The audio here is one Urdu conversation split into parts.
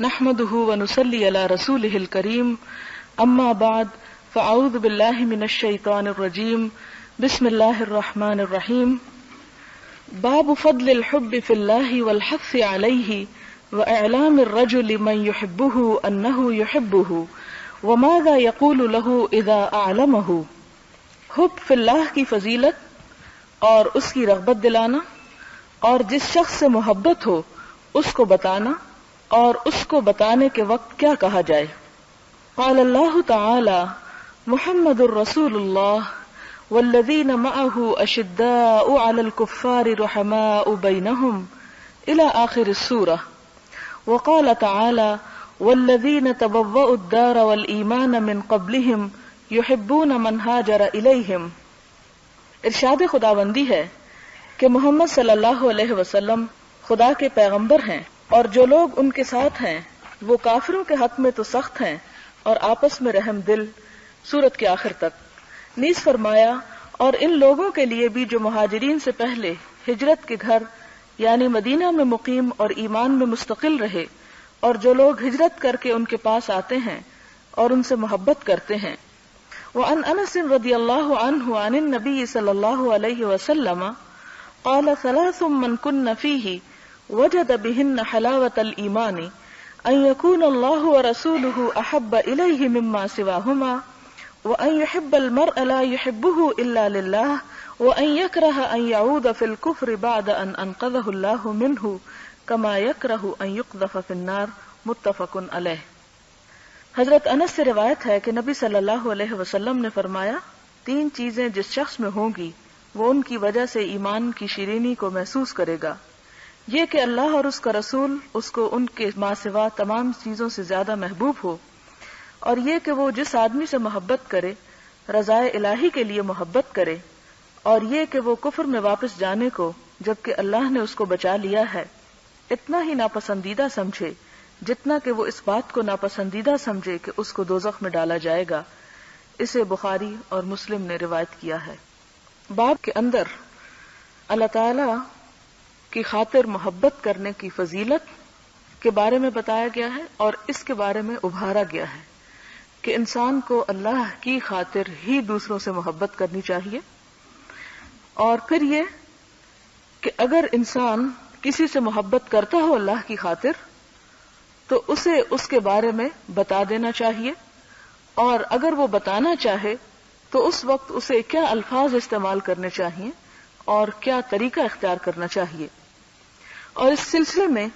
نحمده ونصلي على رسوله الكريم اما بعد فاعوذ بالله من الشيطان الرجيم بسم الله الرحمن الرحيم باب فضل الحب في الله والحث عليه واعلام الرجل من يحبه انه يحبه وماذا يقول له اذا اعلمه. حب فی اللہ کی فضیلت اور اس کی رغبت دلانا اور جس شخص سے محبت ہو اس کو بتانا اور اس کو بتانے کے وقت کیا کہا جائے. قال اللہ تعالی محمد الرسول اللہ والذین معه اشداء علی الکفار رحماء بینہم الى آخر السورہ. وقال تعالی والذین تبوؤوا الدار والایمان من قبلہم یحبون من ہاجر الیہم. ارشاد خداوندی ہے کہ محمد صلی اللہ علیہ وسلم خدا کے پیغمبر ہیں اور جو لوگ ان کے ساتھ ہیں وہ کافروں کے حق میں تو سخت ہیں اور آپس میں رحم دل. سورت کے آخر تک. نیز فرمایا اور ان لوگوں کے لیے بھی جو مہاجرین سے پہلے ہجرت کے گھر یعنی مدینہ میں مقیم اور ایمان میں مستقل رہے اور جو لوگ ہجرت کر کے ان کے پاس آتے ہیں اور ان سے محبت کرتے ہیں. وعن انس رضی اللہ عنہ عن النبی صلی اللہ علیہ وسلم قال ثلاث من كن فيه وجد بهن حلاوة الإيمان أن يكون الله ورسوله أحب إليه مما سواهما وأن يحب المرء لا يحبه إلا لله وأن يكره أن يعود في الكفر بعد أن أنقذه الله منه كما يكره أن يقذف في النار. متفق عليه. حضرت انس سے روایت ہے کہ نبی صلی اللہ علیہ وسلم نے فرمایا تین چیزیں جس شخص میں ہوں گی وہ ان کی وجہ سے ایمان کی شیرینی کو محسوس کرے گا. یہ کہ اللہ اور اس کا رسول اس کو ان کے ماں سوا تمام چیزوں سے زیادہ محبوب ہو، اور یہ کہ وہ جس آدمی سے محبت کرے رضائے الہی کے لیے محبت کرے، اور یہ کہ وہ کفر میں واپس جانے کو جبکہ اللہ نے اس کو بچا لیا ہے اتنا ہی ناپسندیدہ سمجھے جتنا کہ وہ اس بات کو ناپسندیدہ سمجھے کہ اس کو دوزخ میں ڈالا جائے گا. اسے بخاری اور مسلم نے روایت کیا ہے. باب کے اندر اللہ تعالی کی خاطر محبت کرنے کی فضیلت کے بارے میں بتایا گیا ہے اور اس کے بارے میں ابھارا گیا ہے کہ انسان کو اللہ کی خاطر ہی دوسروں سے محبت کرنی چاہیے. اور پھر یہ کہ اگر انسان کسی سے محبت کرتا ہو اللہ کی خاطر تو اسے اس کے بارے میں بتا دینا چاہیے، اور اگر وہ بتانا چاہے تو اس وقت اسے کیا الفاظ استعمال کرنے چاہیے اور کیا طریقہ اختیار کرنا چاہیے. اور اس سلسلے میں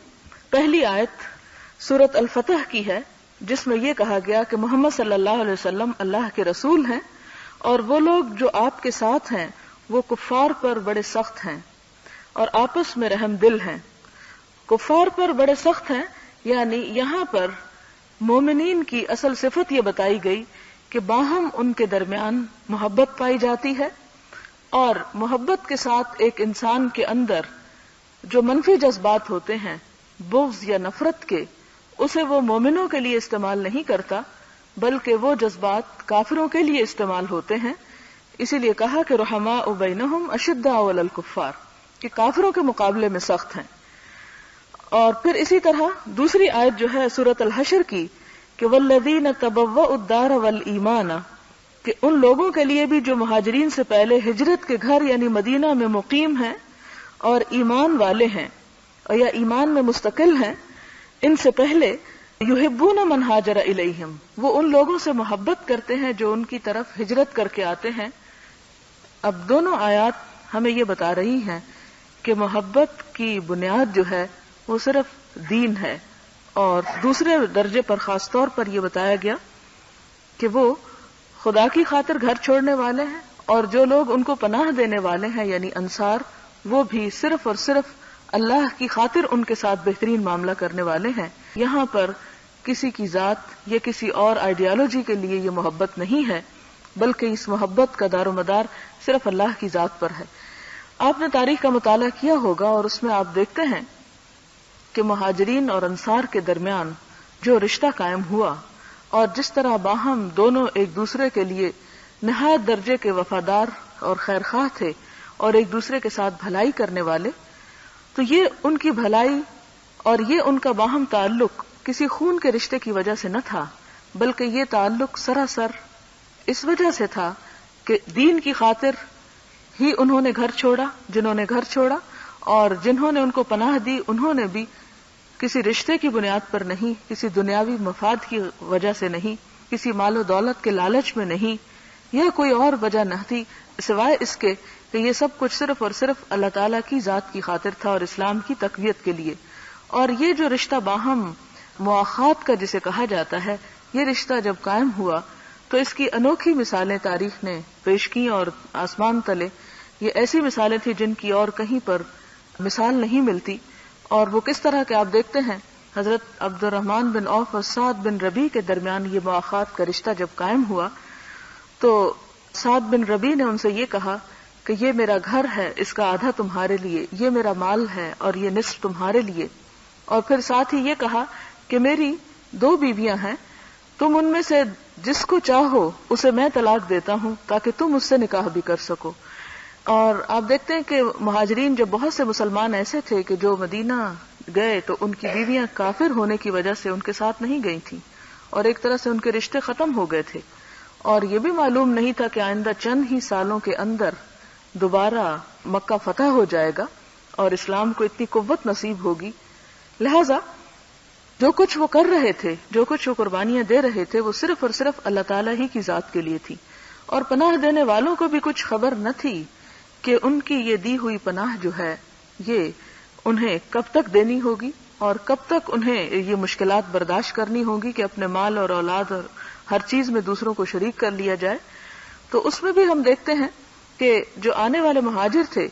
پہلی آیت سورت الفتح کی ہے جس میں یہ کہا گیا کہ محمد صلی اللہ علیہ وسلم اللہ کے رسول ہیں اور وہ لوگ جو آپ کے ساتھ ہیں وہ کفار پر بڑے سخت ہیں اور آپس میں رحم دل ہیں. کفار پر بڑے سخت ہیں یعنی یہاں پر مومنین کی اصل صفت یہ بتائی گئی کہ باہم ان کے درمیان محبت پائی جاتی ہے، اور محبت کے ساتھ ایک انسان کے اندر جو منفی جذبات ہوتے ہیں بغض یا نفرت کے اسے وہ مومنوں کے لیے استعمال نہیں کرتا بلکہ وہ جذبات کافروں کے لیے استعمال ہوتے ہیں. اسی لیے کہا کہ رحماء بینہم اشداء علی الکفار کہ کافروں کے مقابلے میں سخت ہیں. اور پھر اسی طرح دوسری آیت جو ہے سورۃ الحشر کی کہ والذین تبوؤا الدار والایمان کہ ان لوگوں کے لیے بھی جو مہاجرین سے پہلے ہجرت کے گھر یعنی مدینہ میں مقیم ہیں اور ایمان والے ہیں اور یا ایمان میں مستقل ہیں، ان سے پہلے یحبون من ہاجر الیہم وہ ان لوگوں سے محبت کرتے ہیں جو ان کی طرف ہجرت کر کے آتے ہیں. اب دونوں آیات ہمیں یہ بتا رہی ہیں کہ محبت کی بنیاد جو ہے وہ صرف دین ہے، اور دوسرے درجے پر خاص طور پر یہ بتایا گیا کہ وہ خدا کی خاطر گھر چھوڑنے والے ہیں، اور جو لوگ ان کو پناہ دینے والے ہیں یعنی انصار وہ بھی صرف اور صرف اللہ کی خاطر ان کے ساتھ بہترین معاملہ کرنے والے ہیں. یہاں پر کسی کی ذات یا کسی اور آئیڈیالوجی کے لیے یہ محبت نہیں ہے بلکہ اس محبت کا دار و مدار صرف اللہ کی ذات پر ہے. آپ نے تاریخ کا مطالعہ کیا ہوگا اور اس میں آپ دیکھتے ہیں کہ مہاجرین اور انصار کے درمیان جو رشتہ قائم ہوا اور جس طرح باہم دونوں ایک دوسرے کے لیے نہایت درجے کے وفادار اور خیرخواہ تھے اور ایک دوسرے کے ساتھ بھلائی کرنے والے، تو یہ ان کی بھلائی اور یہ ان کا باہم تعلق کسی خون کے رشتے کی وجہ سے نہ تھا، بلکہ یہ تعلق سراسر اس وجہ سے تھا کہ دین کی خاطر ہی انہوں نے گھر چھوڑا، جنہوں نے گھر چھوڑا، اور جنہوں نے ان کو پناہ دی انہوں نے بھی کسی رشتے کی بنیاد پر نہیں، کسی دنیاوی مفاد کی وجہ سے نہیں، کسی مال و دولت کے لالچ میں نہیں، یا کوئی اور وجہ نہ تھی سوائے اس کے کہ یہ سب کچھ صرف اور صرف اللہ تعالیٰ کی ذات کی خاطر تھا اور اسلام کی تقویت کے لیے۔ اور یہ جو رشتہ باہم مواخات کا جسے کہا جاتا ہے، یہ رشتہ جب قائم ہوا تو اس کی انوکھی مثالیں تاریخ نے پیش کی، اور آسمان تلے یہ ایسی مثالیں تھیں جن کی اور کہیں پر مثال نہیں ملتی۔ اور وہ کس طرح کہ آپ دیکھتے ہیں حضرت عبد الرحمن بن عوف اور سعد بن ربیع کے درمیان یہ مواخات کا رشتہ جب قائم ہوا تو سعد بن ربیع نے ان سے یہ کہا کہ یہ میرا گھر ہے، اس کا آدھا تمہارے لیے، یہ میرا مال ہے اور یہ نصف تمہارے لیے، اور پھر ساتھ ہی یہ کہا کہ میری 2 بیویاں ہیں، تم ان میں سے جس کو چاہو اسے میں طلاق دیتا ہوں تاکہ تم اس سے نکاح بھی کر سکو۔ اور آپ دیکھتے ہیں کہ مہاجرین جب بہت سے مسلمان ایسے تھے کہ جو مدینہ گئے تو ان کی بیویاں کافر ہونے کی وجہ سے ان کے ساتھ نہیں گئی تھیں، اور ایک طرح سے ان کے رشتے ختم ہو گئے تھے، اور یہ بھی معلوم نہیں تھا کہ آئندہ چند ہی سالوں کے اندر دوبارہ مکہ فتح ہو جائے گا اور اسلام کو اتنی قوت نصیب ہوگی۔ لہذا جو کچھ وہ کر رہے تھے، جو کچھ وہ قربانیاں دے رہے تھے، وہ صرف اور صرف اللہ تعالیٰ ہی کی ذات کے لیے تھی، اور پناہ دینے والوں کو بھی کچھ خبر نہ تھی کہ ان کی یہ دی ہوئی پناہ جو ہے یہ انہیں کب تک دینی ہوگی اور کب تک انہیں یہ مشکلات برداشت کرنی ہوگی کہ اپنے مال اور اولاد اور ہر چیز میں دوسروں کو شریک کر لیا جائے۔ تو اس میں بھی ہم دیکھتے ہیں کہ جو آنے والے مہاجر تھے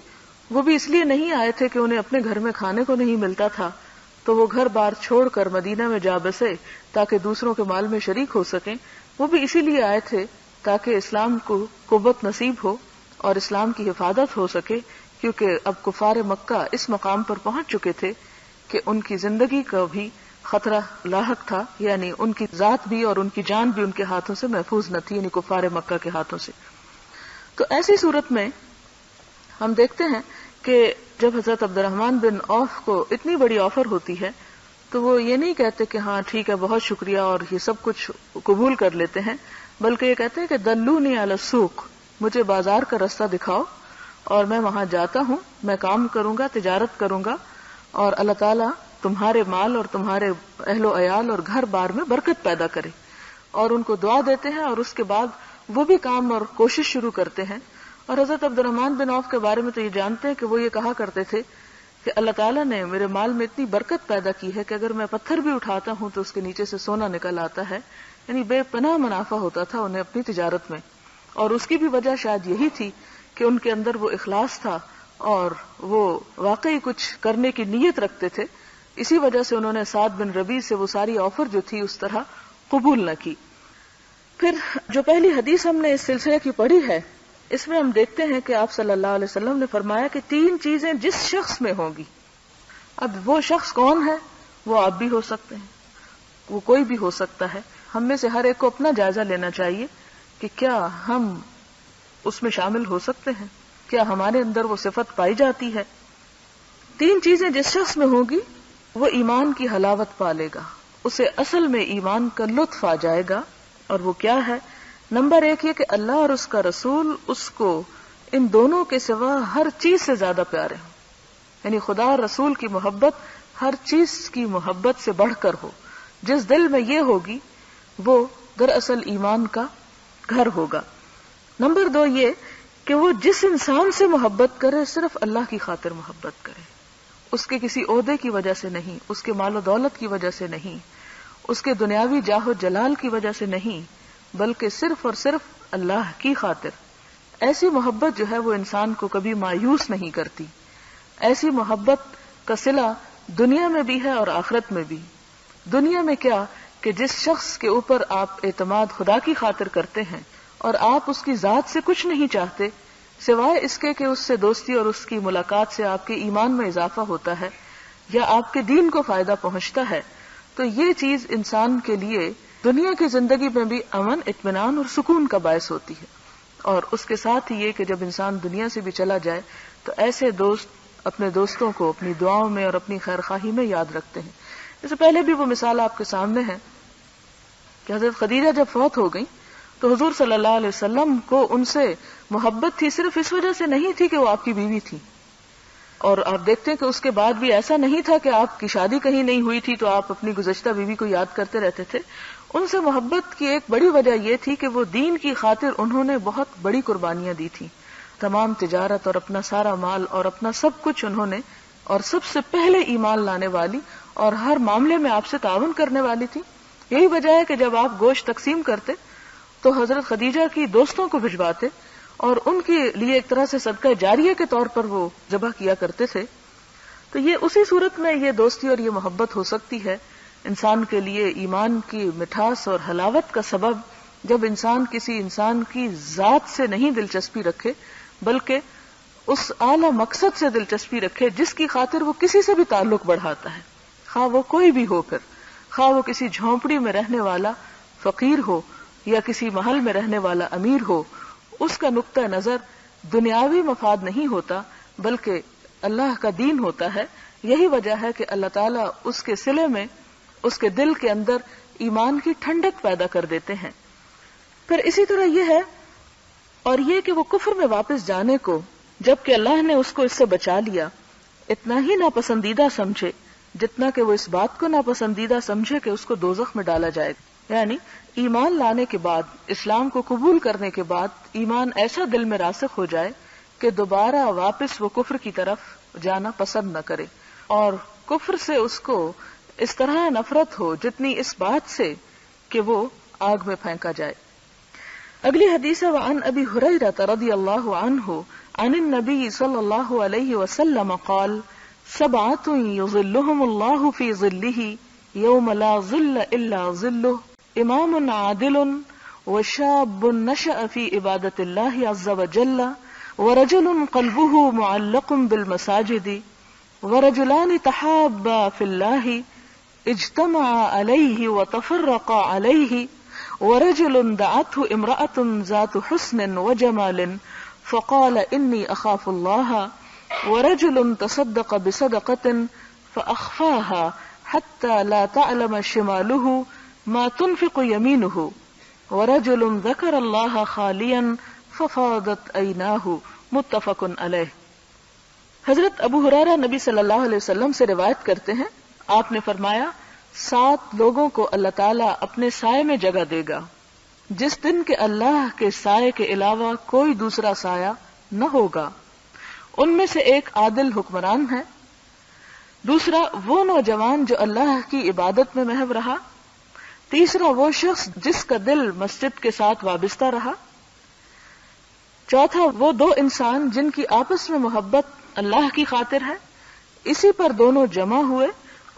وہ بھی اس لیے نہیں آئے تھے کہ انہیں اپنے گھر میں کھانے کو نہیں ملتا تھا تو وہ گھر بار چھوڑ کر مدینہ میں جا بسے تاکہ دوسروں کے مال میں شریک ہو سکیں، وہ بھی اسی لیے آئے تھے تاکہ اسلام کو قوت نصیب ہو اور اسلام کی حفاظت ہو سکے، کیونکہ اب کفار مکہ اس مقام پر پہنچ چکے تھے کہ ان کی زندگی کا بھی خطرہ لاحق تھا، یعنی ان کی ذات بھی اور ان کی جان بھی ان کے ہاتھوں سے محفوظ نہ تھی، یعنی کفار مکہ کے ہاتھوں سے۔ تو ایسی صورت میں ہم دیکھتے ہیں کہ جب حضرت عبد الرحمن بن عوف کو اتنی بڑی آفر ہوتی ہے تو وہ یہ نہیں کہتے کہ ہاں ٹھیک ہے بہت شکریہ اور یہ سب کچھ قبول کر لیتے ہیں، بلکہ یہ کہتے ہیں کہ دلونی علی السوق، مجھے بازار کا رستہ دکھاؤ اور میں وہاں جاتا ہوں، میں کام کروں گا، تجارت کروں گا، اور اللہ تعالیٰ تمہارے مال اور تمہارے اہل و عیال اور گھر بار میں برکت پیدا کرے، اور ان کو دعا دیتے ہیں، اور اس کے بعد وہ بھی کام اور کوشش شروع کرتے ہیں۔ اور حضرت عبد الرحمن بن عوف کے بارے میں تو یہ جانتے ہیں کہ وہ یہ کہا کرتے تھے کہ اللہ تعالیٰ نے میرے مال میں اتنی برکت پیدا کی ہے کہ اگر میں پتھر بھی اٹھاتا ہوں تو اس کے نیچے سے سونا نکل آتا ہے، یعنی بے پناہ منافع ہوتا تھا انہیں اپنی تجارت میں، اور اس کی بھی وجہ شاید یہی تھی کہ ان کے اندر وہ اخلاص تھا اور وہ واقعی کچھ کرنے کی نیت رکھتے تھے، اسی وجہ سے انہوں نے سعد بن ربیع سے وہ ساری آفر جو تھی اس طرح قبول نہ کی۔ پھر جو پہلی حدیث ہم نے اس سلسلے کی پڑھی ہے اس میں ہم دیکھتے ہیں کہ آپ صلی اللہ علیہ وسلم نے فرمایا کہ 3 چیزیں جس شخص میں ہوں گی، اب وہ شخص کون ہے؟ وہ آپ بھی ہو سکتے ہیں، وہ کوئی بھی ہو سکتا ہے، ہم میں سے ہر ایک کو اپنا جائزہ لینا چاہیے کہ کیا ہم اس میں شامل ہو سکتے ہیں، کیا ہمارے اندر وہ صفت پائی جاتی ہے۔ 3 چیزیں جس شخص میں ہوں گی وہ ایمان کی حلاوت پالے گا، اسے اصل میں ایمان کا لطف آ جائے گا، اور وہ کیا ہے؟ نمبر 1 یہ کہ اللہ اور اس کا رسول اس کو ان دونوں کے سوا ہر چیز سے زیادہ پیارے ہوں، یعنی خدا اور رسول کی محبت ہر چیز کی محبت سے بڑھ کر ہو، جس دل میں یہ ہوگی وہ دراصل ایمان کا گھر ہوگا۔ نمبر 2 یہ کہ وہ جس انسان سے محبت کرے صرف اللہ کی خاطر محبت کرے، اس کے کسی عہدے کی وجہ سے نہیں، اس کے مال و دولت کی وجہ سے نہیں، اس کے دنیاوی جاہ و جلال کی وجہ سے نہیں، بلکہ صرف اور صرف اللہ کی خاطر۔ ایسی محبت جو ہے وہ انسان کو کبھی مایوس نہیں کرتی، ایسی محبت کا صلہ دنیا میں بھی ہے اور آخرت میں بھی۔ دنیا میں کیا کہ جس شخص کے اوپر آپ اعتماد خدا کی خاطر کرتے ہیں اور آپ اس کی ذات سے کچھ نہیں چاہتے سوائے اس کے کہ اس سے دوستی اور اس کی ملاقات سے آپ کے ایمان میں اضافہ ہوتا ہے یا آپ کے دین کو فائدہ پہنچتا ہے، تو یہ چیز انسان کے لیے دنیا کی زندگی میں بھی امن، اطمینان اور سکون کا باعث ہوتی ہے۔ اور اس کے ساتھ ہی یہ کہ جب انسان دنیا سے بھی چلا جائے تو ایسے دوست اپنے دوستوں کو اپنی دعاؤں میں اور اپنی خیر خواہی میں یاد رکھتے ہیں۔ اس سے پہلے بھی وہ مثال آپ کے سامنے ہے کہ حضرت خدیجہ جب فوت ہو گئی تو حضور صلی اللہ علیہ وسلم کو ان سے محبت تھی، صرف اس وجہ سے نہیں تھی کہ وہ آپ کی بیوی تھی. اور آپ دیکھتے ہیں کہ اس کے بعد بھی ایسا نہیں تھا کہ آپ کی شادی کہیں نہیں ہوئی تھی تو آپ اپنی گزشتہ بیوی کو یاد کرتے رہتے تھے. ان سے محبت کی ایک بڑی وجہ یہ تھی کہ وہ دین کی خاطر انہوں نے بہت بڑی قربانیاں دی تھیں. تمام تجارت اور اپنا سارا مال اور اپنا سب کچھ انہوں نے، اور سب سے پہلے ایمان لانے والی اور ہر معاملے میں آپ سے تعاون کرنے والی تھی. یہی وجہ ہے کہ جب آپ گوشت تقسیم کرتے تو حضرت خدیجہ کی دوستوں کو بھجواتے اور ان کے لیے ایک طرح سے صدقہ جاریہ کے طور پر وہ ذبح کیا کرتے تھے. تو یہ اسی صورت میں یہ دوستی اور یہ محبت ہو سکتی ہے انسان کے لیے ایمان کی مٹھاس اور حلاوت کا سبب، جب انسان کسی انسان کی ذات سے نہیں دلچسپی رکھے بلکہ اس اعلی مقصد سے دلچسپی رکھے جس کی خاطر وہ کسی سے بھی تعلق بڑھاتا ہے، خواہ وہ کوئی بھی ہو، پھر خواہ وہ کسی جھونپڑی میں رہنے والا فقیر ہو یا کسی محل میں رہنے والا امیر ہو. اس کا نقطہ نظر دنیاوی مفاد نہیں ہوتا بلکہ اللہ کا دین ہوتا ہے. یہی وجہ ہے کہ اللہ تعالیٰ اس کے صلے میں اس کے دل کے اندر ایمان کی ٹھنڈک پیدا کر دیتے ہیں. پھر اسی طرح یہ ہے اور یہ کہ وہ کفر میں واپس جانے کو جبکہ اللہ نے اس کو اس سے بچا لیا اتنا ہی ناپسندیدہ سمجھے جتنا کہ وہ اس بات کو ناپسندیدہ سمجھے کہ اس کو دوزخ میں ڈالا جائے. یعنی ایمان لانے کے بعد، اسلام کو قبول کرنے کے بعد ایمان ایسا دل میں راسخ ہو جائے کہ دوبارہ واپس وہ کفر کی طرف جانا پسند نہ کرے، اور کفر سے اس کو اس طرح نفرت ہو جتنی اس بات سے کہ وہ آگ میں پھینکا جائے. اگلی حدیث ہے وعن ابی ہریرہ رضی اللہ عنہ عن النبی صلی اللہ علیہ وسلم قال سبعۃ یظلهم اللہ فی ظلہ یوم لا ظل الا ظلہ امام عادل وشاب نشأ فی عبادۃ اللہ عز وجل ورجل قلبه معلق بالمساجد ورجلان تحابا فی اللہ اجتمعا علیہ وتفرقا علیہ ورجل دعته امرأة ذات حسن وجمال فقال انی اخاف اللہ ورجل تصدق بصدقة فأخفاها حتى لا تعلم شماله ما تنفق يمينه ورجل ذكر الله خاليا ففاضت عيناه متفق علیہ. حضرت ابو ہریرہ نبی صلی اللہ علیہ وسلم سے روایت کرتے ہیں، آپ نے فرمایا 7 لوگوں کو اللہ تعالیٰ اپنے سائے میں جگہ دے گا جس دن کے اللہ کے سائے کے علاوہ کوئی دوسرا سایہ نہ ہوگا. ان میں سے ایک عادل حکمران ہے، دوسرا وہ نوجوان جو اللہ کی عبادت میں محو رہا، تیسرا وہ شخص جس کا دل مسجد کے ساتھ وابستہ رہا، چوتھا وہ 2 انسان جن کی آپس میں محبت اللہ کی خاطر ہے، اسی پر دونوں جمع ہوئے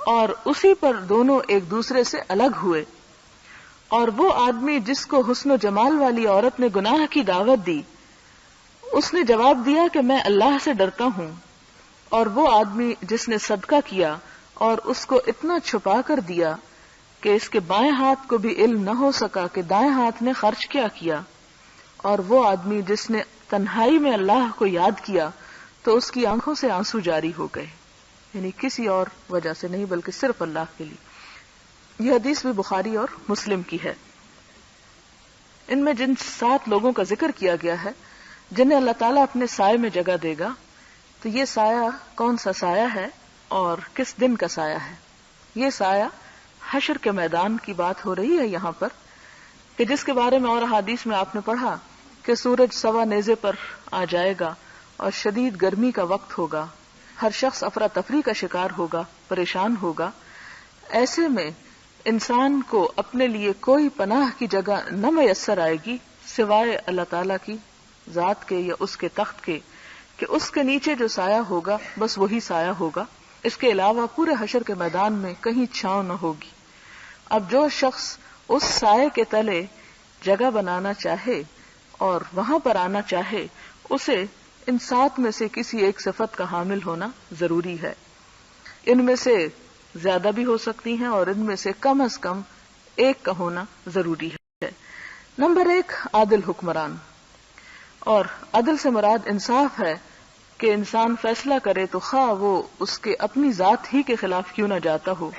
اور اسی پر دونوں ایک دوسرے سے الگ ہوئے، اور وہ آدمی جس کو حسن و جمال والی عورت نے گناہ کی دعوت دی اس نے جواب دیا کہ میں اللہ سے ڈرتا ہوں، اور وہ آدمی جس نے صدقہ کیا اور اس کو اتنا چھپا کر دیا کہ اس کے بائیں ہاتھ کو بھی علم نہ ہو سکا کہ دائیں ہاتھ نے خرچ کیا، اور وہ آدمی جس نے تنہائی میں اللہ کو یاد کیا تو اس کی آنکھوں سے آنسو جاری ہو گئے، یعنی کسی اور وجہ سے نہیں بلکہ صرف اللہ کے لیے. یہ حدیث بھی بخاری اور مسلم کی ہے. ان میں جن 7 لوگوں کا ذکر کیا گیا ہے جنہیں اللہ تعالیٰ اپنے سائے میں جگہ دے گا، تو یہ سایہ کون سا سایہ ہے اور کس دن کا سایہ ہے؟ یہ سایہ حشر کے میدان کی بات ہو رہی ہے یہاں پر، کہ جس کے بارے میں اور حدیث میں آپ نے پڑھا کہ سورج سوا نیزے پر آ جائے گا اور شدید گرمی کا وقت ہوگا، ہر شخص افراتفری کا شکار ہوگا، پریشان ہوگا. ایسے میں انسان کو اپنے لیے کوئی پناہ کی جگہ نہ میسر آئے گی سوائے اللہ تعالیٰ کی ذات کے یا اس کے تخت کے، کہ اس کے نیچے جو سایہ ہوگا بس وہی سایہ ہوگا، اس کے علاوہ پورے حشر کے میدان میں کہیں چھاؤں نہ ہوگی. اب جو شخص اس سائے کے تلے جگہ بنانا چاہے اور وہاں پر آنا چاہے اسے ان 7 میں سے کسی ایک صفت کا حامل ہونا ضروری ہے. ان میں سے زیادہ بھی ہو سکتی ہیں اور ان میں سے کم از کم ایک کا ہونا ضروری ہے. نمبر 1 عادل حکمران، اور عدل سے مراد انصاف ہے کہ انسان فیصلہ کرے تو خواہ وہ اس کے اپنی ذات ہی کے خلاف کیوں نہ جاتا ہو،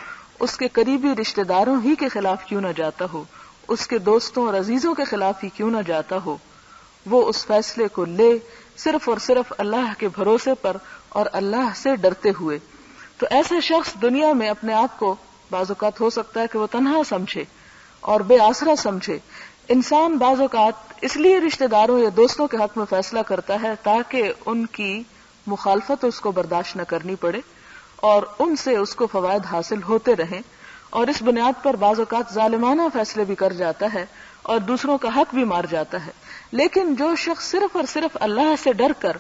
اس کے قریبی رشتہ داروں ہی کے خلاف کیوں نہ جاتا ہو، اس کے دوستوں اور عزیزوں کے خلاف ہی کیوں نہ جاتا ہو، وہ اس فیصلے کو لے صرف اور صرف اللہ کے بھروسے پر اور اللہ سے ڈرتے ہوئے۔ تو ایسا شخص دنیا میں اپنے آپ کو بعض اوقات ہو سکتا ہے کہ وہ تنہا سمجھے اور بے آسرا سمجھے۔ انسان بعض اوقات اس لیے رشتہ داروں یا دوستوں کے حق میں فیصلہ کرتا ہے تاکہ ان کی مخالفت اس کو برداشت نہ کرنی پڑے اور ان سے اس کو فوائد حاصل ہوتے رہیں، اور اس بنیاد پر بعض اوقات ظالمانہ فیصلے بھی کر جاتا ہے اور دوسروں کا حق بھی مار جاتا ہے۔ لیکن جو شخص صرف اور صرف اللہ سے ڈر کر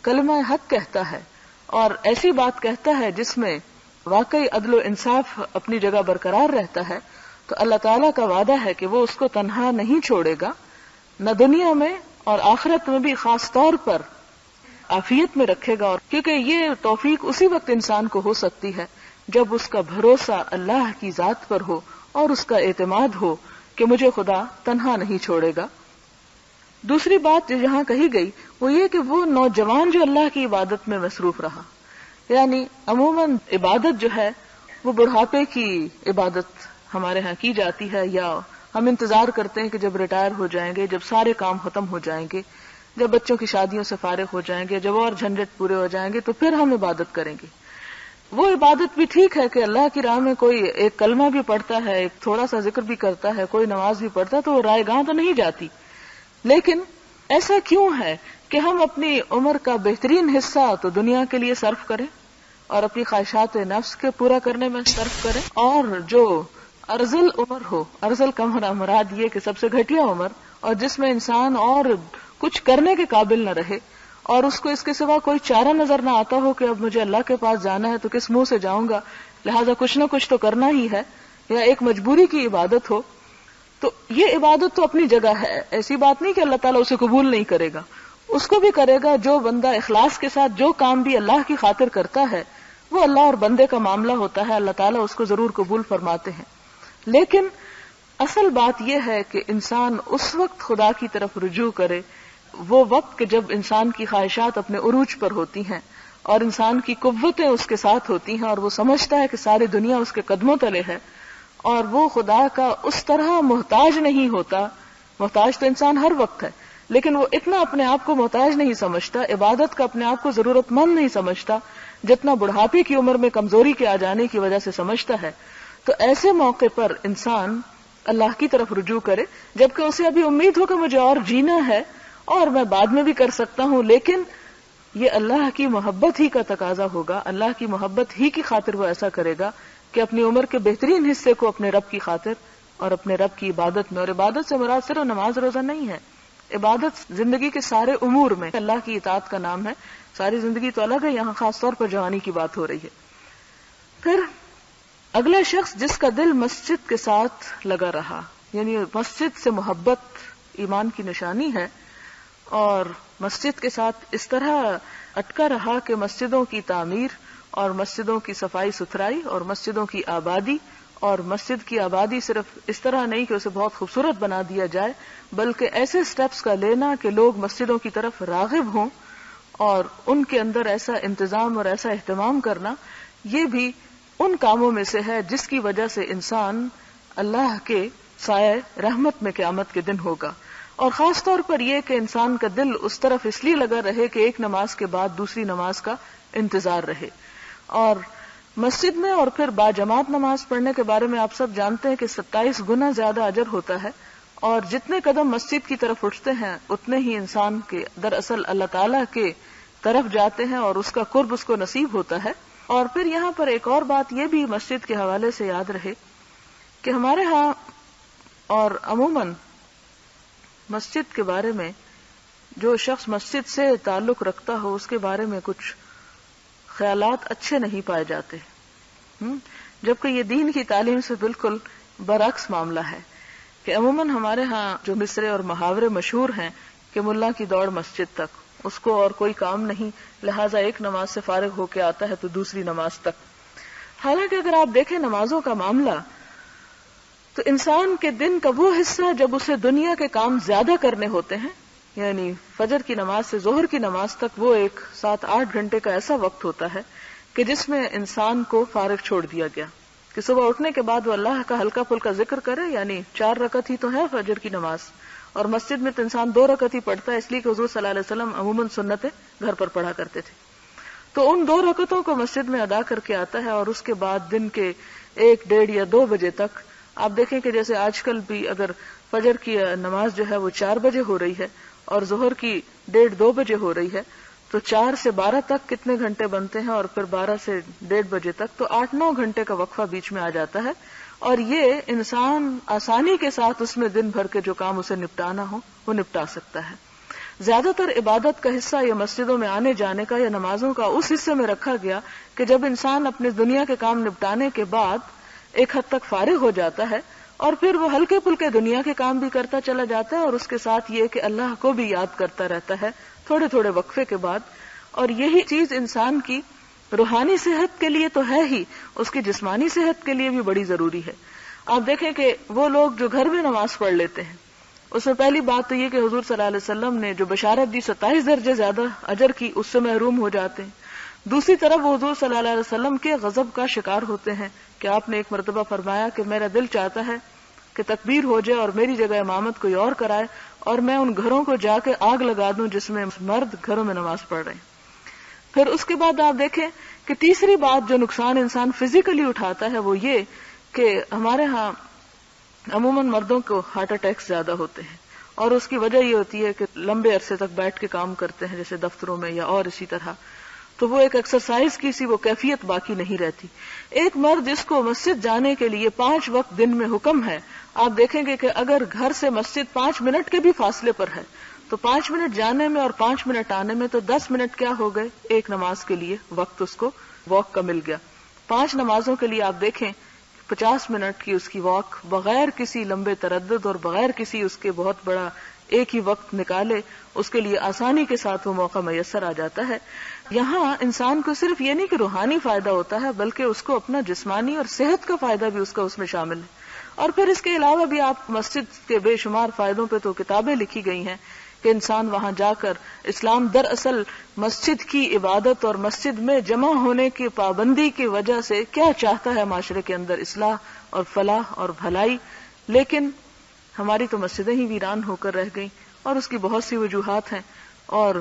کلمہ حق کہتا ہے اور ایسی بات کہتا ہے جس میں واقعی عدل و انصاف اپنی جگہ برقرار رہتا ہے، تو اللہ تعالیٰ کا وعدہ ہے کہ وہ اس کو تنہا نہیں چھوڑے گا، نہ دنیا میں اور آخرت میں بھی خاص طور پر عافیت میں رکھے گا، اور کیونکہ یہ توفیق اسی وقت انسان کو ہو سکتی ہے جب اس کا بھروسہ اللہ کی ذات پر ہو اور اس کا اعتماد ہو کہ مجھے خدا تنہا نہیں چھوڑے گا۔ دوسری بات جو یہاں کہی گئی وہ یہ کہ وہ نوجوان جو اللہ کی عبادت میں مصروف رہا، یعنی عموماً عبادت جو ہے وہ بڑھاپے کی عبادت ہمارے ہاں کی جاتی ہے، یا ہم انتظار کرتے ہیں کہ جب ریٹائر ہو جائیں گے، جب سارے کام ختم ہو جائیں گے، جب بچوں کی شادیوں سے فارغ ہو جائیں گے، جب اور جھنجٹ پورے ہو جائیں گے تو پھر ہم عبادت کریں گے۔ وہ عبادت بھی ٹھیک ہے کہ اللہ کی راہ میں کوئی ایک کلمہ بھی پڑھتا ہے، ایک تھوڑا سا ذکر بھی کرتا ہے، کوئی نماز بھی پڑھتا ہے، تو وہ رائے گاہ تو نہیں جاتی۔ لیکن ایسا کیوں ہے کہ ہم اپنی عمر کا بہترین حصہ تو دنیا کے لیے صرف کریں اور اپنی خواہشات نفس کے پورا کرنے میں صرف کریں، اور جو ارذل عمر ہو، ارذل کا مراد یہ کہ سب سے گھٹیا عمر، اور جس میں انسان اور کچھ کرنے کے قابل نہ رہے اور اس کو اس کے سوا کوئی چارہ نظر نہ آتا ہو کہ اب مجھے اللہ کے پاس جانا ہے تو کس منہ سے جاؤں گا، لہذا کچھ نہ کچھ تو کرنا ہی ہے، یا ایک مجبوری کی عبادت ہو، تو یہ عبادت تو اپنی جگہ ہے، ایسی بات نہیں کہ اللہ تعالیٰ اسے قبول نہیں کرے گا، اس کو بھی کرے گا۔ جو بندہ اخلاص کے ساتھ جو کام بھی اللہ کی خاطر کرتا ہے وہ اللہ اور بندے کا معاملہ ہوتا ہے، اللہ تعالیٰ اس کو ضرور قبول فرماتے ہیں۔ لیکن اصل بات یہ ہے کہ انسان اس وقت خدا کی طرف رجوع کرے، وہ وقت کہ جب انسان کی خواہشات اپنے عروج پر ہوتی ہیں اور انسان کی قوتیں اس کے ساتھ ہوتی ہیں اور وہ سمجھتا ہے کہ ساری دنیا اس کے قدموں تلے ہے، اور وہ خدا کا اس طرح محتاج نہیں ہوتا۔ محتاج تو انسان ہر وقت ہے، لیکن وہ اتنا اپنے آپ کو محتاج نہیں سمجھتا، عبادت کا اپنے آپ کو ضرورت مند نہیں سمجھتا جتنا بڑھاپے کی عمر میں کمزوری کے آ جانے کی وجہ سے سمجھتا ہے۔ تو ایسے موقع پر انسان اللہ کی طرف رجوع کرے، جبکہ اسے ابھی امید ہو کہ مجھے اور جینا ہے اور میں بعد میں بھی کر سکتا ہوں، لیکن یہ اللہ کی محبت ہی کا تقاضا ہوگا، اللہ کی محبت ہی کی خاطر وہ ایسا کرے گا کہ اپنی عمر کے بہترین حصے کو اپنے رب کی خاطر اور اپنے رب کی عبادت میں، اور عبادت سے مراد صرف نماز روزہ نہیں ہے، عبادت زندگی کے سارے امور میں اللہ کی اطاعت کا نام ہے۔ ساری زندگی تو الگ ہے، یہاں خاص طور پر جوانی کی بات ہو رہی ہے۔ پھر اگلا شخص جس کا دل مسجد کے ساتھ لگا رہا، یعنی مسجد سے محبت ایمان کی نشانی ہے، اور مسجد کے ساتھ اس طرح اٹکا رہا کہ مسجدوں کی تعمیر اور مسجدوں کی صفائی ستھرائی اور مسجدوں کی آبادی، اور مسجد کی آبادی صرف اس طرح نہیں کہ اسے بہت خوبصورت بنا دیا جائے، بلکہ ایسے سٹیپس کا لینا کہ لوگ مسجدوں کی طرف راغب ہوں اور ان کے اندر ایسا انتظام اور ایسا اہتمام کرنا، یہ بھی ان کاموں میں سے ہے جس کی وجہ سے انسان اللہ کے سائے رحمت میں قیامت کے دن ہوگا۔ اور خاص طور پر یہ کہ انسان کا دل اس طرف اس لیے لگا رہے کہ ایک نماز کے بعد دوسری نماز کا انتظار رہے، اور مسجد میں اور پھر باجماعت نماز پڑھنے کے بارے میں آپ سب جانتے ہیں کہ 27 گنا زیادہ اجر ہوتا ہے، اور جتنے قدم مسجد کی طرف اٹھتے ہیں اتنے ہی انسان کے دراصل اللہ تعالیٰ کے طرف جاتے ہیں اور اس کا قرب اس کو نصیب ہوتا ہے۔ اور پھر یہاں پر ایک اور بات یہ بھی مسجد کے حوالے سے یاد رہے کہ ہمارے ہاں اور عموماً مسجد کے بارے میں جو شخص مسجد سے تعلق رکھتا ہو اس کے بارے میں کچھ خیالات اچھے نہیں پائے جاتے، جبکہ یہ دین کی تعلیم سے بالکل برعکس معاملہ ہے کہ عموماً ہمارے ہاں جو مصرے اور محاورے مشہور ہیں کہ ملا کی دوڑ مسجد تک، اس کو اور کوئی کام نہیں، لہٰذا ایک نماز سے فارغ ہو کے آتا ہے تو دوسری نماز تک۔ حالانکہ اگر آپ دیکھیں نمازوں کا معاملہ تو انسان کے دن کا وہ حصہ جب اسے دنیا کے کام زیادہ کرنے ہوتے ہیں، یعنی فجر کی نماز سے ظہر کی نماز تک وہ ایک 7-8 گھنٹے کا ایسا وقت ہوتا ہے کہ جس میں انسان کو فارغ چھوڑ دیا گیا، کہ صبح اٹھنے کے بعد وہ اللہ کا ہلکا پھلکا ذکر کرے، یعنی 4 رکعت ہی تو ہے فجر کی نماز، اور مسجد میں تو انسان 2 رکعت ہی پڑھتا ہے، اس لیے کہ حضور صلی اللہ علیہ وسلم عموماً سنتیں گھر پر پڑھا کرتے تھے. تو ان 2 رکعتوں کو مسجد میں ادا کر کے آتا ہے، اور اس کے بعد دن کے 1، 1:30 یا 2 بجے تک آپ دیکھیں کہ جیسے آج کل بھی اگر فجر کی نماز جو ہے وہ 4 بجے ہو رہی ہے اور ظہر کی 1:30 2 بجے ہو رہی ہے، تو 4 سے 12 تک کتنے گھنٹے بنتے ہیں، اور پھر 12 سے 1:30 بجے تک تو 8-9 گھنٹے کا وقفہ بیچ میں آ جاتا ہے. اور یہ انسان آسانی کے ساتھ اس میں دن بھر کے جو کام اسے نپٹانا ہو وہ نپٹا سکتا ہے. زیادہ تر عبادت کا حصہ یہ مسجدوں میں آنے جانے کا یا نمازوں کا اس حصے میں رکھا گیا کہ جب انسان اپنے دنیا کے کام نپٹانے کے بعد ایک حد تک فارغ ہو جاتا ہے، اور پھر وہ ہلکے پھلکے دنیا کے کام بھی کرتا چلا جاتا ہے، اور اس کے ساتھ یہ کہ اللہ کو بھی یاد کرتا رہتا ہے تھوڑے تھوڑے وقفے کے بعد. اور یہی چیز انسان کی روحانی صحت کے لیے تو ہے ہی، اس کی جسمانی صحت کے لیے بھی بڑی ضروری ہے. آپ دیکھیں کہ وہ لوگ جو گھر میں نماز پڑھ لیتے ہیں، اس میں پہلی بات تو یہ کہ حضور صلی اللہ علیہ وسلم نے جو بشارت دی 27 درجے زیادہ اجر کی، اس سے محروم ہو جاتے ہیں. دوسری طرف وہ حضور صلی اللہ علیہ وسلم کے غضب کا شکار ہوتے ہیں کہ آپ نے ایک مرتبہ فرمایا کہ میرا دل چاہتا ہے کہ تکبیر ہو جائے اور میری جگہ امامت کوئی اور کرائے، اور میں ان گھروں کو جا کے آگ لگا دوں جس میں مرد گھروں میں نماز پڑھ رہے ہیں. پھر اس کے بعد آپ دیکھیں کہ تیسری بات جو نقصان انسان فزیکلی اٹھاتا ہے وہ یہ کہ ہمارے ہاں عموماً مردوں کو ہارٹ اٹیکس زیادہ ہوتے ہیں، اور اس کی وجہ یہ ہوتی ہے کہ لمبے عرصے تک بیٹھ کے کام کرتے ہیں جیسے دفتروں میں یا اور اسی طرح، تو وہ ایک ایکسرسائز کی سی وہ کیفیت باقی نہیں رہتی. ایک مرد جس کو مسجد جانے کے لیے 5 وقت دن میں حکم ہے، آپ دیکھیں گے کہ اگر گھر سے مسجد 5 منٹ کے بھی فاصلے پر ہے تو 5 منٹ جانے میں اور 5 منٹ آنے میں تو 10 منٹ کیا ہو گئے، ایک نماز کے لیے وقت اس کو واک کا مل گیا. 5 نمازوں کے لیے آپ دیکھیں 50 منٹ کی اس کی واک بغیر کسی لمبے تردد اور بغیر کسی اس کے بہت بڑا ایک ہی وقت نکالے، اس کے لیے آسانی کے ساتھ وہ موقع میسر آ جاتا ہے. یہاں انسان کو صرف یہ نہیں کہ روحانی فائدہ ہوتا ہے بلکہ اس کو اپنا جسمانی اور صحت کا فائدہ بھی اس میں شامل ہے. اور پھر اس کے علاوہ بھی آپ مسجد کے بے شمار فائدوں پہ تو کتابیں لکھی گئی ہیں کہ انسان وہاں جا کر اسلام دراصل مسجد کی عبادت اور مسجد میں جمع ہونے کی پابندی کی وجہ سے کیا چاہتا ہے، معاشرے کے اندر اصلاح اور فلاح اور بھلائی. لیکن ہماری تو مسجدیں ہی ویران ہو کر رہ گئیں، اور اس کی بہت سی وجوہات ہیں. اور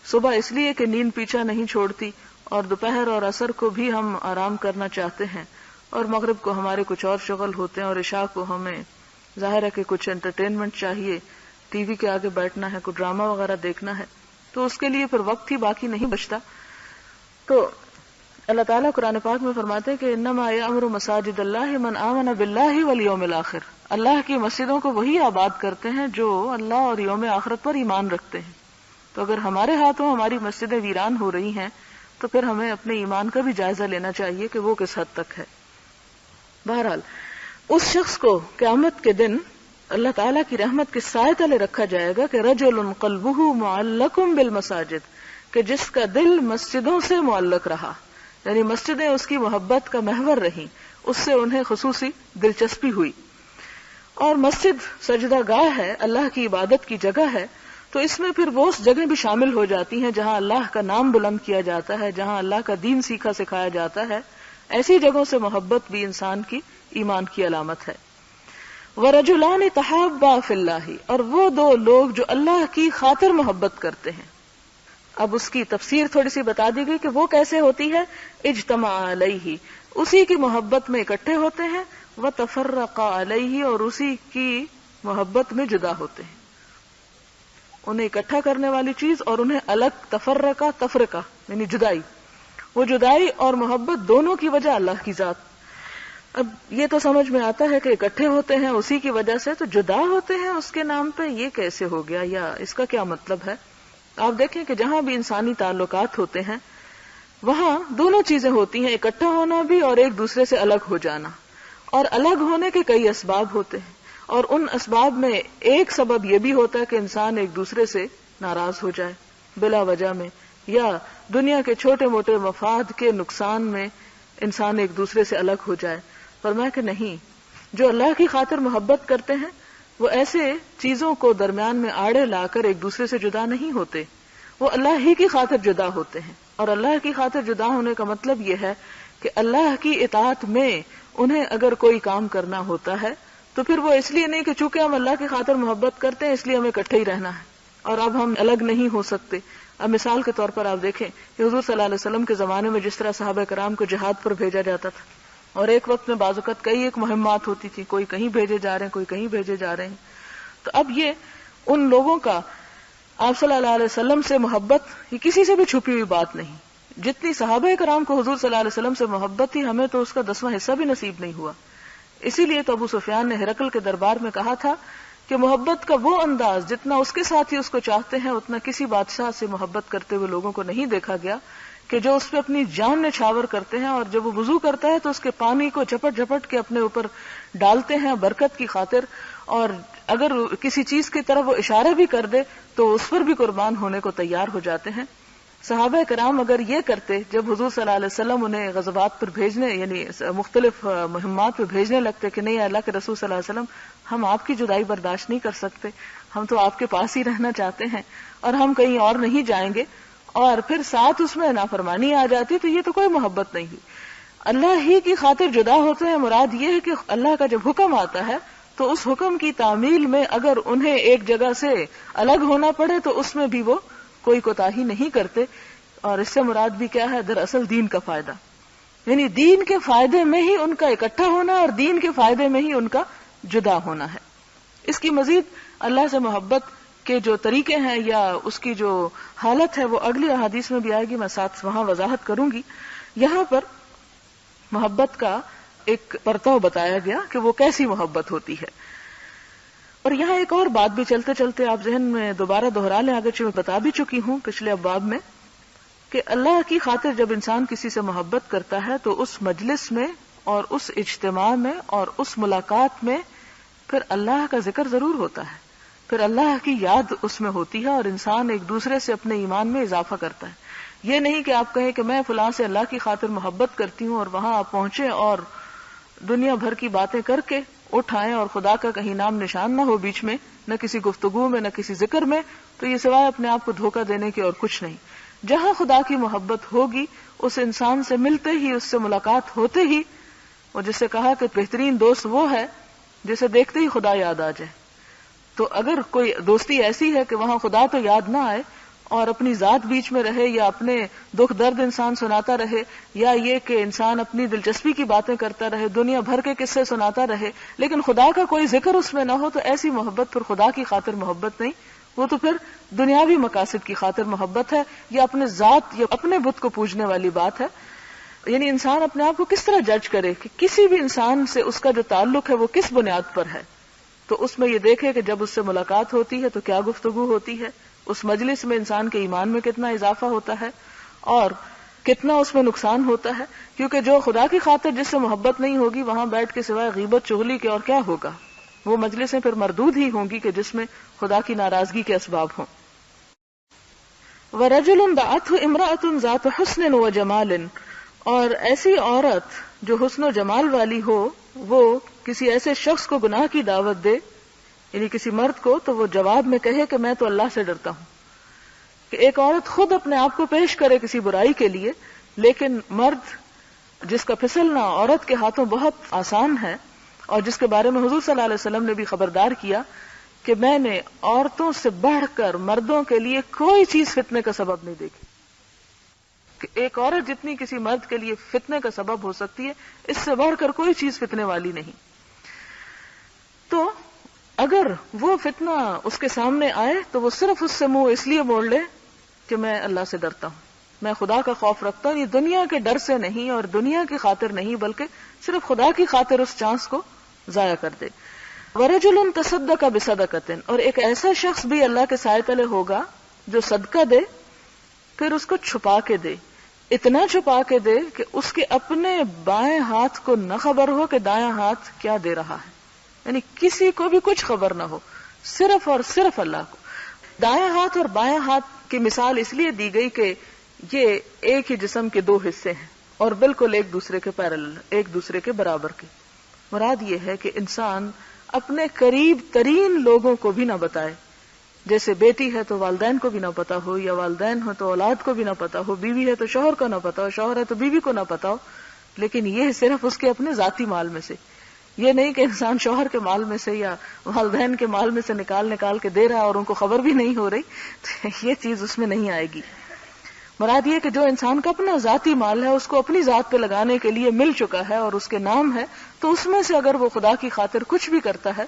صبح اس لیے کہ نیند پیچھا نہیں چھوڑتی، اور دوپہر اور عصر کو بھی ہم آرام کرنا چاہتے ہیں، اور مغرب کو ہمارے کچھ اور شغل ہوتے ہیں، اور عشاء کو ہمیں ظاہر ہے کہ کچھ انٹرٹینمنٹ چاہیے، ٹی وی کے آگے بیٹھنا ہے، کوئی ڈرامہ وغیرہ دیکھنا ہے، تو اس کے لیے پھر وقت ہی باقی نہیں بچتا. تو اللہ تعالیٰ قرآن پاک میں فرماتے ہیں کہ انما یأمر مساجد اللہ من آمن باللہ والیوم الآخر، اللہ کی مسجدوں کو وہی آباد کرتے ہیں جو اللہ اور یوم آخرت پر ایمان رکھتے ہیں. تو اگر ہمارے ہاتھوں ہماری مسجدیں ویران ہو رہی ہیں تو پھر ہمیں اپنے ایمان کا بھی جائزہ لینا چاہیے کہ وہ کس حد تک ہے. بہرحال اس شخص کو قیامت کے دن اللہ تعالیٰ کی رحمت کے سائے تلے رکھا جائے گا کہ رجل قلبہ معلق بالمساجد، کہ جس کا دل مسجدوں سے معلق رہا، یعنی مسجدیں اس کی محبت کا محور رہیں، اس سے انہیں خصوصی دلچسپی ہوئی. اور مسجد سجدہ گاہ ہے، اللہ کی عبادت کی جگہ ہے، تو اس میں پھر وہ جگہیں بھی شامل ہو جاتی ہیں جہاں اللہ کا نام بلند کیا جاتا ہے، جہاں اللہ کا دین سیکھا سکھایا جاتا ہے. ایسی جگہوں سے محبت بھی انسان کی ایمان کی علامت ہے. وَرَجُلَانِ تَحَابَّا فِي اللَّهِ، اور وہ 2 لوگ جو اللہ کی خاطر محبت کرتے ہیں. اب اس کی تفسیر تھوڑی سی بتا دی گئی کہ وہ کیسے ہوتی ہے. اجتمع علیہ، اسی کی محبت میں اکٹھے ہوتے ہیں، وَتَفَرَّقَ علیہ، اور اسی کی محبت میں جدا ہوتے ہیں. انہیں اکٹھا کرنے والی چیز اور انہیں الگ، تفرقہ یعنی جدائی، وہ جدائی اور محبت دونوں کی وجہ اللہ کی ذات. اب یہ تو سمجھ میں آتا ہے کہ اکٹھے ہوتے ہیں اسی کی وجہ سے، تو جدا ہوتے ہیں اس کے نام پہ یہ کیسے ہو گیا، یا اس کا کیا مطلب ہے. آپ دیکھیں کہ جہاں بھی انسانی تعلقات ہوتے ہیں وہاں دونوں چیزیں ہوتی ہیں، اکٹھا ہونا بھی اور ایک دوسرے سے الگ ہو جانا. اور الگ ہونے کے کئی اسباب ہوتے ہیں، اور ان اسباب میں ایک سبب یہ بھی ہوتا ہے کہ انسان ایک دوسرے سے ناراض ہو جائے بلا وجہ میں، یا دنیا کے چھوٹے موٹے مفاد کے نقصان میں انسان ایک دوسرے سے الگ ہو جائے. فرمایا کہ نہیں، جو اللہ کی خاطر محبت کرتے ہیں وہ ایسے چیزوں کو درمیان میں آڑے لا کر ایک دوسرے سے جدا نہیں ہوتے، وہ اللہ ہی کی خاطر جدا ہوتے ہیں. اور اللہ کی خاطر جدا ہونے کا مطلب یہ ہے کہ اللہ کی اطاعت میں انہیں اگر کوئی کام کرنا ہوتا ہے تو پھر وہ اس لیے نہیں کہ چونکہ ہم اللہ کی خاطر محبت کرتے ہیں اس لیے ہمیں اکٹھے ہی رہنا ہے اور اب ہم الگ نہیں ہو سکتے. اب مثال کے طور پر آپ دیکھیں کہ حضور صلی اللہ علیہ وسلم کے زمانے میں جس طرح صحابہ کرام کو جہاد پر بھیجا جاتا تھا اور ایک وقت میں بعض اوقات کئی ایک مہمات ہوتی تھی, کوئی کہیں بھیجے جا رہے ہیں, کوئی کہیں بھیجے جا رہے ہیں, تو اب یہ ان لوگوں کا آپ صلی اللہ علیہ وسلم سے محبت یہ کسی سے بھی چھپی ہوئی بات نہیں. جتنی صحابہ کرام کو حضور صلی اللہ علیہ وسلم سے محبت تھی ہمیں تو اس کا 10واں حصہ بھی نصیب نہیں ہوا. اسی لیے تو ابو سفیان نے ہرقل کے دربار میں کہا تھا کہ محبت کا وہ انداز جتنا اس کے ساتھ ہی اس کو چاہتے ہیں اتنا کسی بادشاہ سے محبت کرتے ہوئے لوگوں کو نہیں دیکھا گیا, کہ جو اس پہ اپنی جان نچھاور کرتے ہیں اور جب وہ وضو کرتا ہے تو اس کے پانی کو جھپٹ جھپٹ کے اپنے اوپر ڈالتے ہیں برکت کی خاطر, اور اگر کسی چیز کی طرف وہ اشارہ بھی کر دے تو اس پر بھی قربان ہونے کو تیار ہو جاتے ہیں. صحابہ کرام اگر یہ کرتے جب حضور صلی اللہ علیہ وسلم انہیں غزوات پر بھیجنے یعنی مختلف مہمات پہ بھیجنے لگتے کہ نہیں اللہ کے رسول صلی اللہ علیہ وسلم ہم آپ کی جدائی برداشت نہیں کر سکتے, ہم تو آپ کے پاس ہی رہنا چاہتے ہیں اور ہم کہیں اور نہیں جائیں گے, اور پھر ساتھ اس میں نافرمانی آ جاتی تو یہ تو کوئی محبت نہیں ہوئی. اللہ ہی کی خاطر جدا ہوتے ہیں مراد یہ ہے کہ اللہ کا جب حکم آتا ہے تو اس حکم کی تعمیل میں اگر انہیں ایک جگہ سے الگ ہونا پڑے تو اس میں بھی وہ کوئی کوتاہی نہیں کرتے. اور اس سے مراد بھی کیا ہے, دراصل دین کا فائدہ, یعنی دین کے فائدے میں ہی ان کا اکٹھا ہونا اور دین کے فائدے میں ہی ان کا جدا ہونا ہے. اس کی مزید اللہ سے محبت کے جو طریقے ہیں یا اس کی جو حالت ہے وہ اگلی احادیث میں بھی آئے گی, میں ساتھ وہاں وضاحت کروں گی. یہاں پر محبت کا ایک پرتو بتایا گیا کہ وہ کیسی محبت ہوتی ہے. اور یہاں ایک اور بات بھی چلتے چلتے آپ ذہن میں دوبارہ دہرا لیں, اگرچہ میں بتا بھی چکی ہوں پچھلے ابواب میں, کہ اللہ کی خاطر جب انسان کسی سے محبت کرتا ہے تو اس مجلس میں اور اس اجتماع میں اور اس ملاقات میں پھر اللہ کا ذکر ضرور ہوتا ہے, پھر اللہ کی یاد اس میں ہوتی ہے اور انسان ایک دوسرے سے اپنے ایمان میں اضافہ کرتا ہے. یہ نہیں کہ آپ کہیں کہ میں فلاں سے اللہ کی خاطر محبت کرتی ہوں اور وہاں آپ پہنچے اور دنیا بھر کی باتیں کر کے اٹھائیں اور خدا کا کہیں نام نشان نہ ہو بیچ میں, نہ کسی گفتگو میں نہ کسی ذکر میں, تو یہ سوائے اپنے آپ کو دھوکہ دینے کے اور کچھ نہیں. جہاں خدا کی محبت ہوگی اس انسان سے ملتے ہی, اس سے ملاقات ہوتے ہی, اور جس سے کہا کہ بہترین دوست وہ ہے جسے دیکھتے ہی خدا یاد آ جائے. تو اگر کوئی دوستی ایسی ہے کہ وہاں خدا تو یاد نہ آئے اور اپنی ذات بیچ میں رہے یا اپنے دکھ درد انسان سناتا رہے, یا یہ کہ انسان اپنی دلچسپی کی باتیں کرتا رہے, دنیا بھر کے قصے سناتا رہے, لیکن خدا کا کوئی ذکر اس میں نہ ہو, تو ایسی محبت پھر خدا کی خاطر محبت نہیں, وہ تو پھر دنیاوی مقاصد کی خاطر محبت ہے, یا اپنے ذات یا اپنے بت کو پوجنے والی بات ہے. یعنی انسان اپنے آپ کو کس طرح جج کرے کہ کسی بھی انسان سے اس کا جو تعلق ہے وہ کس بنیاد پر ہے, تو اس میں یہ دیکھے کہ جب اس سے ملاقات ہوتی ہے تو کیا گفتگو ہوتی ہے, اس مجلس میں انسان کے ایمان میں کتنا اضافہ ہوتا ہے اور کتنا اس میں نقصان ہوتا ہے. کیونکہ جو خدا کی خاطر جس سے محبت نہیں ہوگی وہاں بیٹھ کے سوائے غیبت چغلی کے اور کیا ہوگا, وہ مجلسیں پھر مردود ہی ہوں گی کہ جس میں خدا کی ناراضگی کے اسباب ہوں. وَرَجُلٌ دَعَتْهُ امْرَأَةٌ ذَاتُ حُسْنٍ وَجَمَالٍ, اور ایسی عورت جو حسن و جمال والی ہو وہ کسی ایسے شخص کو گناہ کی دعوت دے, یعنی کسی مرد کو, تو وہ جواب میں کہے کہ میں تو اللہ سے ڈرتا ہوں. کہ ایک عورت خود اپنے آپ کو پیش کرے کسی برائی کے لیے, لیکن مرد جس کا پھسلنا عورت کے ہاتھوں بہت آسان ہے, اور جس کے بارے میں حضور صلی اللہ علیہ وسلم نے بھی خبردار کیا کہ میں نے عورتوں سے بڑھ کر مردوں کے لیے کوئی چیز فتنے کا سبب نہیں دیکھی. کہ ایک عورت جتنی کسی مرد کے لیے فتنے کا سبب ہو سکتی ہے, اس سے بڑھ کر کوئی چیز فتنے والی نہیں. تو اگر وہ فتنہ اس کے سامنے آئے تو وہ صرف اس سے منہ اس لیے موڑ لے کہ میں اللہ سے ڈرتا ہوں, میں خدا کا خوف رکھتا ہوں, یہ دنیا کے ڈر سے نہیں اور دنیا کی خاطر نہیں بلکہ صرف خدا کی خاطر اس چانس کو ضائع کر دے. وَرَجُلٌ تَصَدَّقَ بِصَدَقَةٍ, اور ایک ایسا شخص بھی اللہ کے سائے تلے ہوگا جو صدقہ دے پھر اس کو چھپا کے دے, اتنا چھپا کے دے کہ اس کے اپنے بائیں ہاتھ کو نہ خبر ہو کہ دایاں ہاتھ کیا دے رہا ہے, یعنی کسی کو بھی کچھ خبر نہ ہو, صرف اور صرف اللہ کو. دایاں ہاتھ اور بائیں ہاتھ کی مثال اس لیے دی گئی کہ یہ ایک ہی جسم کے دو حصے ہیں اور بالکل ایک دوسرے کے پیرلل, ایک دوسرے کے برابر کے. مراد یہ ہے کہ انسان اپنے قریب ترین لوگوں کو بھی نہ بتائے جیسے بیٹی ہے تو والدین کو بھی نہ پتا ہو، یا والدین ہو تو اولاد کو بھی نہ پتا ہو، بیوی ہے تو شوہر کو نہ پتا ہو، شوہر ہے تو بیوی کو نہ پتا ہو، لیکن یہ صرف اس کے اپنے ذاتی مال میں سے، یہ نہیں کہ انسان شوہر کے مال میں سے یا والدین کے مال میں سے نکال کے دے رہا ہے اور ان کو خبر بھی نہیں ہو رہی، تو یہ چیز اس میں نہیں آئے گی۔ مراد یہ کہ جو انسان کا اپنا ذاتی مال ہے اس کو اپنی ذات پہ لگانے کے لیے مل چکا ہے اور اس کے نام ہے، تو اس میں سے اگر وہ خدا کی خاطر کچھ بھی کرتا ہے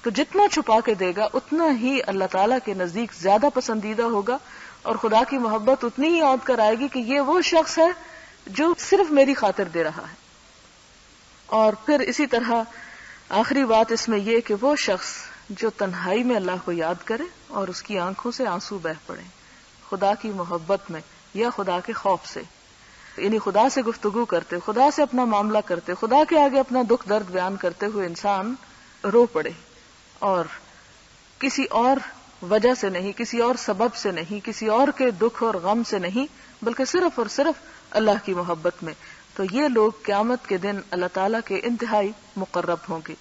تو جتنا چھپا کے دے گا اتنا ہی اللہ تعالیٰ کے نزدیک زیادہ پسندیدہ ہوگا، اور خدا کی محبت اتنی ہی یاد کر آئے گی کہ یہ وہ شخص ہے جو صرف میری خاطر دے رہا ہے۔ اور پھر اسی طرح آخری بات اس میں یہ کہ وہ شخص جو تنہائی میں اللہ کو یاد کرے اور اس کی آنکھوں سے آنسو بہہ پڑے خدا کی محبت میں یا خدا کے خوف سے، یعنی خدا سے گفتگو کرتے، خدا سے اپنا معاملہ کرتے، خدا کے آگے اپنا دکھ درد بیان کرتے ہوئے انسان رو پڑے، اور کسی اور وجہ سے نہیں، کسی اور سبب سے نہیں، کسی اور کے دکھ اور غم سے نہیں، بلکہ صرف اور صرف اللہ کی محبت میں، تو یہ لوگ قیامت کے دن اللہ تعالیٰ کے انتہائی مقرب ہوں گے۔